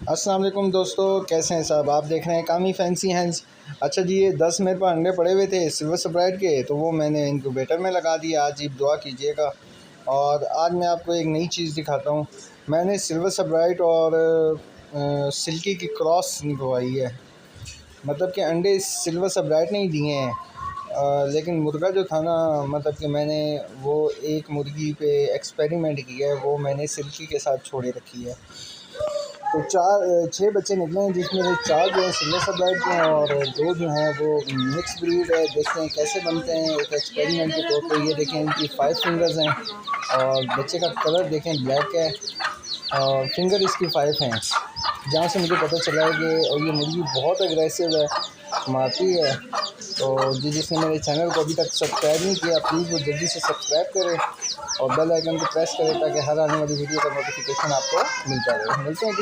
अस्सलाम वालेकुम दोस्तों, कैसे हैं साहब। आप देख रहे हैं कामी फैंसी हैंड्स। अच्छा जी, ये 10 मेरे पास अंडे पड़े हुए थे सिल्वर स्प्राइट के, तो वो मैंने इनक्यूबेटर में लगा दिया। आज आप दुआ कीजिएगा। और आज मैं आपको एक नई चीज़ दिखाता हूँ। मैंने सिल्वर स्प्राइट और सिल्की की क्रॉस निकलवाई है। मतलब कि अंडे सिल्वर स्प्राइट नहीं दिए हैं, लेकिन मुर्गा जो था ना, मतलब कि मैंने वो एक मुर्गी पे एक्सपेरिमेंट किया है, वो मैंने सिल्की के साथ छोड़े रखी है। तो 6 बच्चे निकले हैं, जिसमें से 4 जो है सिल्वर स्प्राइट के हैं और 2 जो हैं वो मिक्स ब्रीड है। देखते हैं कैसे बनते हैं एक एक्सपेरिमेंट के तौर पे। ये देखें, इनकी 5 फिंगर्स हैं और बच्चे का कलर देखें ब्लैक है और फिंगर इसकी 5 हैं। जहाँ से मुझे पता चला है कि और ये मुर्गी बहुत अग्रेसिव है, मारती है। तो जिसने मेरे चैनल को अभी तक सब्सक्राइब नहीं किया, प्लीज़ वो जल्दी से सब्सक्राइब करें और बेल आइकन को प्रेस करें ताकि हर आने वाली वीडियो का नोटिफिकेशन आपको मिलता रहे। मिलते हैं किसी